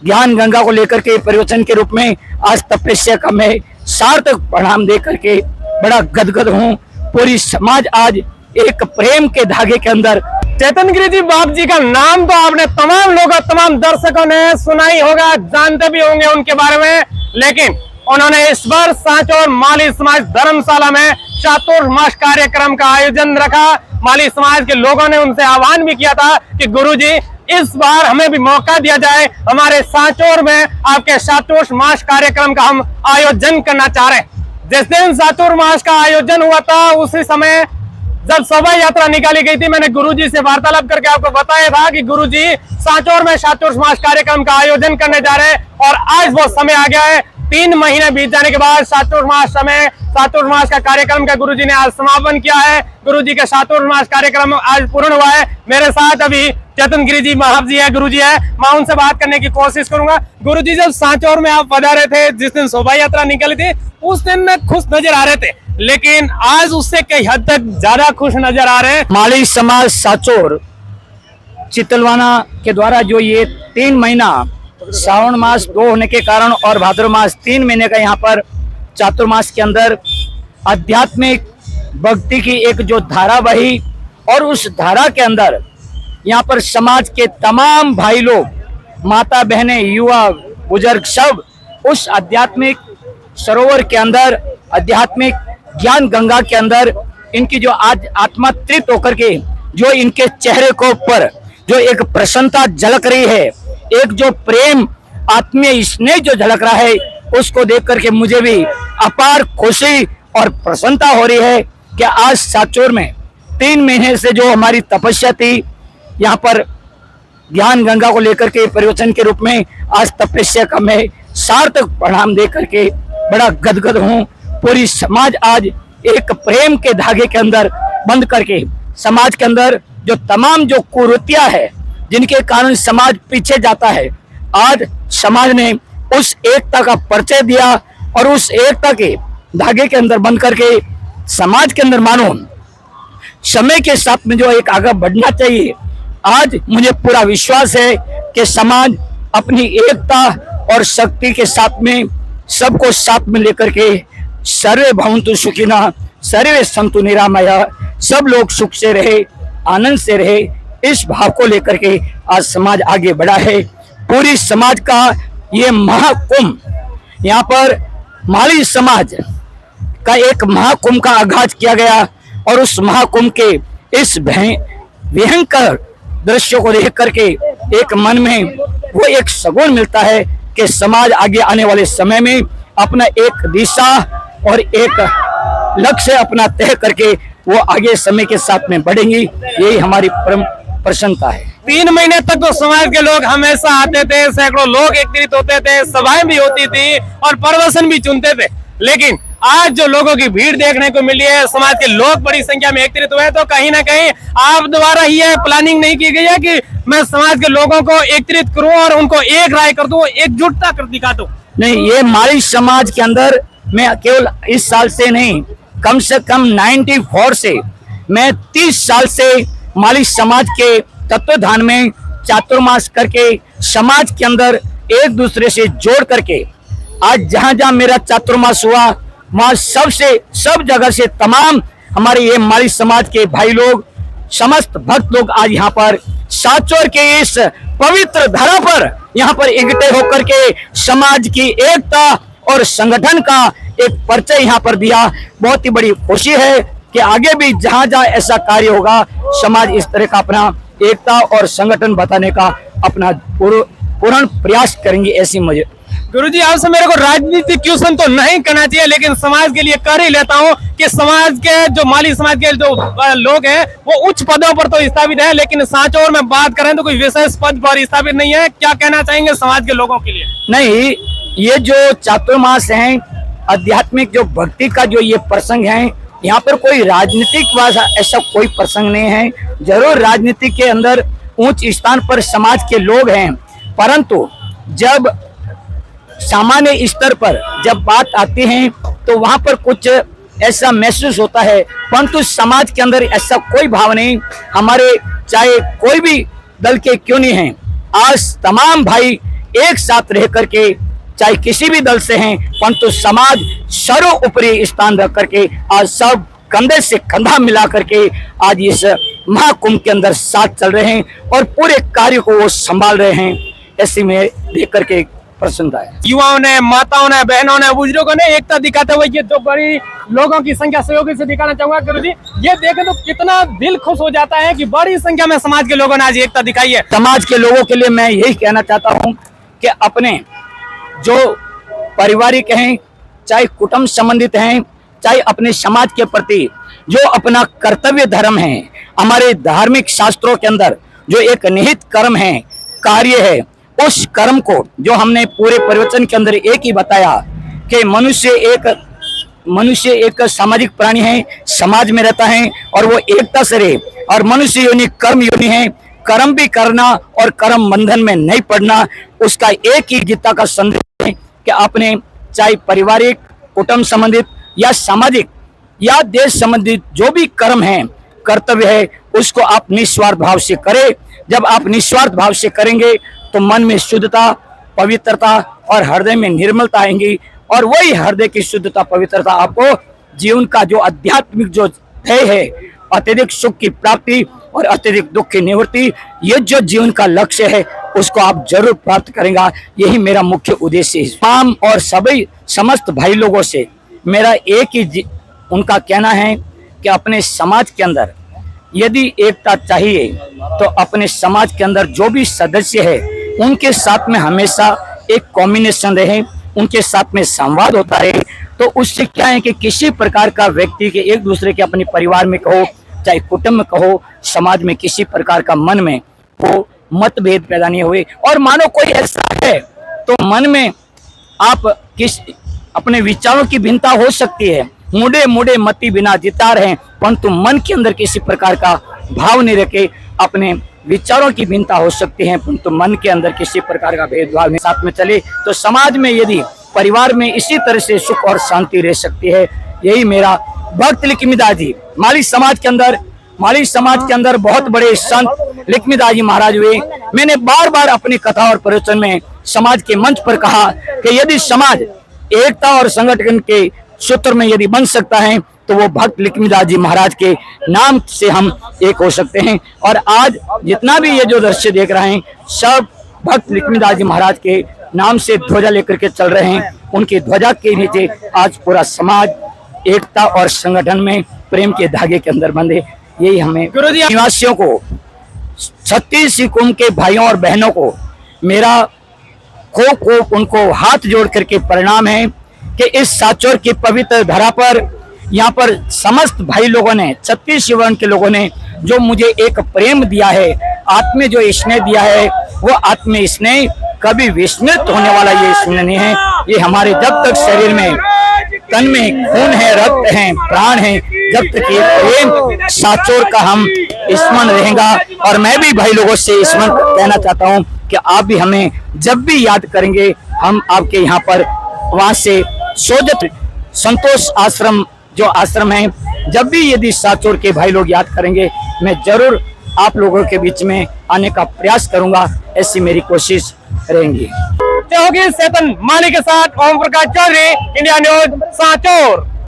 ज्ञान गंगा को लेकर के प्रवचन के रूप में आज तपस्या का मैं सार्थक परिणाम दे करके बड़ा गदगद हूँ। पूरी समाज आज एक प्रेम के धागे के अंदर। चेतन गिरी जी बाप जी का नाम तो आपने तमाम लोगों तमाम दर्शकों ने सुना ही होगा, जानते भी होंगे उनके बारे में, लेकिन उन्होंने इस बार सांचौर माली समाज धर्मशाला में चातुर्मास कार्यक्रम का आयोजन रखा। माली समाज के लोगों ने उनसे आह्वान भी किया था कि गुरुजी इस बार हमें भी मौका दिया जाए, हमारे सांचौर में आपके चातुर्मास कार्यक्रम का हम आयोजन करना चाह रहे हैं। जिस दिन चातुर्मास का आयोजन हुआ था उसी समय जब शोभा यात्रा निकाली गई थी, मैंने गुरुजी से वार्तालाप करके आपको बताया था कि गुरुजी सांचौर में चातुर्मास कार्यक्रम का आयोजन करने जा रहे हैं और आज वो समय आ गया है। 3 महीने बीत जाने के बाद चातुर्मास का कार्यक्रम का गुरुजी ने आज समापन किया है। गुरुजी का चातुर्मास कार्यक्रम आज पूर्ण हुआ है। मेरे साथ अभी चेतन गिरी जी महाराज जी है, गुरुजी है, मैं उनसे बात करने की कोशिश करूंगा। गुरुजी जब सांचौर में आप पधारे थे, जिस दिन शोभा यात्रा निकली थी उस दिन खुश नजर आ रहे थे, लेकिन आज उससे कई हद तक ज्यादा खुश नजर आ रहे हैं। माली समाज सांचौर चितलवाना के द्वारा जो ये 3 महीना श्रावण मास 2 होने के कारण और भाद्र मास 3 महीने का यहाँ पर चातुर्मास के अंदर आध्यात्मिक भक्ति की एक जो धारा बही और उस धारा के अंदर यहाँ पर समाज के तमाम भाई लोग, माता बहनें, युवा बुजुर्ग सब उस आध्यात्मिक सरोवर के अंदर, आध्यात्मिक ज्ञान गंगा के अंदर इनकी जो आज आत्मा तृप्त होकर के जो इनके चेहरे को ऊपर जो एक प्रसन्नता झलक रही है, एक जो प्रेम आत्मीय स्नेह जो झलक रहा है, उसको देख करके मुझे भी अपार खुशी और प्रसन्नता हो रही है कि आज सांचौर में 3 महीने से जो हमारी तपस्या थी, यहाँ पर ज्ञान गंगा को लेकर के प्रवचन के रूप में आज तपस्या का मैं सार्थक परिणाम दे करके बड़ा गदगद हूँ। पूरी समाज आज एक प्रेम के धागे के अंदर बंद करके समाज के अंदर जो तमाम जो कुरीतियां है, जिनके कारण समाज पीछे जाता है, आज समाज ने उस एकता का परिचय दिया और उस एकता के धागे के अंदर बंद करके समाज के अंदर मानो समय के साथ में जो एक आगे बढ़ना चाहिए। आज मुझे पूरा विश्वास है कि समाज अपनी एकता और शक्ति के साथ में सबको साथ में लेकर के सर्वे भवन्तु सुखिनः सर्वे सन्तु निरामया, सब लोग सुख से रहे, आनंद से रहे, इस भाव को लेकर के आज समाज आगे बढ़ा है। पूरी समाज का ये महाकुंभ, यहाँ पर माली समाज का एक महाकुंभ का आगाज किया गया और उस महाकुंभ के इस भयंकर दृश्यों को देख करके एक मन में वो एक सगुन मिलता है कि समाज आगे आने वाले समय में अपना एक दिशा और एक लक्ष्य अपना तय करके वो आगे समय के साथ में बढ़ेंगी। यही हमारी परम प्रसन्नता है। 3 महीने तक तो समाज के लोग हमेशा आते थे, सैकड़ों लोग एकत्रित होते थे, सभाएं भी होती थी और प्रवचन भी चुनते थे, लेकिन आज जो लोगों की भीड़ देखने को मिली है, समाज के लोग बड़ी संख्या में एकत्रित हुए, तो कहीं ना कहीं आप द्वारा ही है प्लानिंग नहीं की गई है कि मैं समाज के लोगों को एकत्रित करूं और उनको एक राय कर दूं, एकजुटता कर दिखा दूं। नहीं, ये माली समाज के अंदर मैं केवल इस साल से नहीं, कम से कम 94 से मैं 30 साल से माली समाज के तत्वधान में चातुर्मास करके समाज के अंदर एक दूसरे से जोड़ करके आज जहां जहां मेरा चातुर्मास हुआ वहां सब जगह से तमाम हमारे ये माली समाज के भाई लोग, समस्त भक्त लोग आज यहाँ पर सांचौर के इस पवित्र धरा पर यहाँ पर इकट्ठे होकर के समाज की एकता और संगठन का एक परिचय यहाँ पर दिया। बहुत ही बड़ी खुशी है कि आगे भी जहाँ जहाँ ऐसा कार्य होगा, समाज इस तरह का अपना एकता और संगठन बताने का अपना पूर्ण प्रयास करेंगे, ऐसी मुझे। गुरुजी आपसे मेरे को राजनीतिक क्वेश्चन तो नहीं करना चाहिए, लेकिन समाज के लिए कर ही लेता हूँ कि समाज के जो माली समाज के जो लोग हैं वो उच्च पदों पर तो स्थापित है, लेकिन सांचौर में बात करें तो कोई विशेष पद पर स्थापित नहीं है। क्या कहना चाहेंगे समाज के लोगों के लिए? नहीं, ये जो चातुर्मास है, आध्यात्मिक जो भक्ति का जो ये प्रसंग है, यहाँ पर कोई राजनीतिक ऐसा कोई प्रसंग नहीं है। जरूर राजनीति के अंदर उच्च स्थान पर समाज के लोग हैं, परंतु जब सामान्य स्तर पर जब बात आती है तो वहां पर कुछ ऐसा महसूस होता है, परंतु समाज के अंदर ऐसा कोई भाव नहीं। हमारे चाहे कोई भी दल के क्यों नहीं हैं, आज तमाम भाई एक साथ रह करके, चाहे किसी भी दल से हैं, परंतु समाज सर्वोपरि स्थान रख करके आज सब कंधे से कंधा मिला करके आज इस महाकुंभ के अंदर साथ चल रहे हैं और पूरे कार्य को वो संभाल रहे हैं। ऐसे में देख करके प्रसन्नता है। युवाओं ने, माताओं ने, बहनों ने, बुजुर्गों ने एकता दिखाते हुए ये जो बड़ी लोगों की संख्या सहयोगी से दिखाना चाहूंगा। गुरुजी, ये देखें तो कितना दिल खुश हो जाता है कि बड़ी संख्या में समाज के लोगों ने आज एकता दिखाई है। समाज के लोगों के लिए मैं यही कहना चाहता हूं कि अपने जो पारिवारिक हैं, चाहे कुटुंब संबंधित हैं, चाहे अपने समाज के प्रति जो अपना कर्तव्य धर्म है, हमारे धार्मिक शास्त्रों के अंदर जो एक निहित कर्म है, कार्य है, उस कर्म को जो हमने पूरे प्रवचन के अंदर एक ही बताया कि मनुष्य एक सामाजिक प्राणी है, समाज में रहता है और वो एकता से रहे। और मनुष्य योनि कर्म योनि है, कर्म भी करना और कर्म बंधन में नहीं पड़ना, उसका एक ही गीता का संदेश है कि आपने चाहे पारिवारिक, कुटुंब संबंधित या सामाजिक या देश संबंधित जो भी कर्म है, कर्तव्य है, उसको आप निस्वार्थ भाव से करें। जब आप निस्वार्थ भाव से करेंगे तो मन में शुद्धता, पवित्रता और हृदय में निर्मलता आएंगी और वही हृदय की शुद्धता, पवित्रता आपको जीवन का जो आध्यात्मिक जो ध्येय है, अत्यधिक सुख की प्राप्ति और अत्यधिक दुख की निवृत्ति, ये जो जीवन का लक्ष्य है उसको आप जरूर प्राप्त करेंगे। यही मेरा मुख्य उद्देश्य है। तमाम और सभी समस्त भाई लोगों से मेरा एक ही उनका कहना है कि अपने समाज के अंदर यदि एकता चाहिए तो अपने समाज के अंदर जो भी सदस्य है उनके साथ में हमेशा एक कॉम्बिनेशन रहे, उनके साथ में संवाद होता है। तो उससे क्या है कि किसी प्रकार का व्यक्ति के एक दूसरे के अपने परिवार में कहो, चाहे कुटुंब में कहो, समाज में किसी प्रकार का मन में वो मतभेद पैदा नहीं हुए। और मानो कोई ऐसा है तो मन में आप किस अपने विचारों की भिन्नता हो सकती है, मुड़े मुड़े मति बिना जिता रहे, परंतु मन के अंदर किसी प्रकार का भाव नहीं रखे। अपने विचारों की भिन्नता हो सकती है परंतु मन के अंदर किसी प्रकार का भेदभाव नहीं, साथ में चले तो समाज में, यदि परिवार में इसी तरह से सुख और शांति रह सकती है। यही मेरा भक्त लिखमीदास जी माली समाज के अंदर बहुत बड़े संत लिखमीदास जी महाराज हुए। मैंने बार बार अपनी कथा और प्रवचन में समाज के मंच पर कहा कि यदि समाज एकता और संगठन के सूत्र में यदि बन सकता है तो वो भक्त लिखमीदास जी महाराज के नाम से हम एक हो सकते हैं। और आज जितना भी ये जो दृश्य देख रहे हैं सब भक्त लिखमीदास जी महाराज के नाम से ध्वजा लेकर के चल रहे हैं। उनकी ध्वजा के नीचे आज पूरा समाज एकता और संगठन में प्रेम के धागे के अंदर बंधे। यही हमें गुरुजी निवासियों को, 36 कुंभ के भाइयों और बहनों को मेरा को उनको हाथ जोड़ करके प्रणाम है कि इस साचौर की पवित्र धरा पर यहाँ पर समस्त भाई लोगों ने, 36 वर्ण के लोगों ने जो मुझे एक प्रेम दिया है, आत्म जो स्नेह दिया है, वो आत्म स्नेह कभी विस्मृत होने वाला ये स्नेह नहीं है। ये हमारे जब तक शरीर में, तन में खून है, रक्त है, प्राण है, जब तक ये प्रेम साचौर का हम स्मरण रहेगा। और मैं भी भाई लोगों से स्मरण कहना चाहता हूँ कि आप भी हमें जब भी याद करेंगे, हम आपके यहाँ पर वहां से सोजत संतोष आश्रम जो आश्रम है, जब भी यदि साचौर के भाई लोग याद करेंगे, मैं जरूर आप लोगों के बीच में आने का प्रयास करूंगा। ऐसी मेरी कोशिश रहेंगी। चेतन माली के साथ ओम प्रकाश चौधरी, इंडिया न्यूज, साचौर।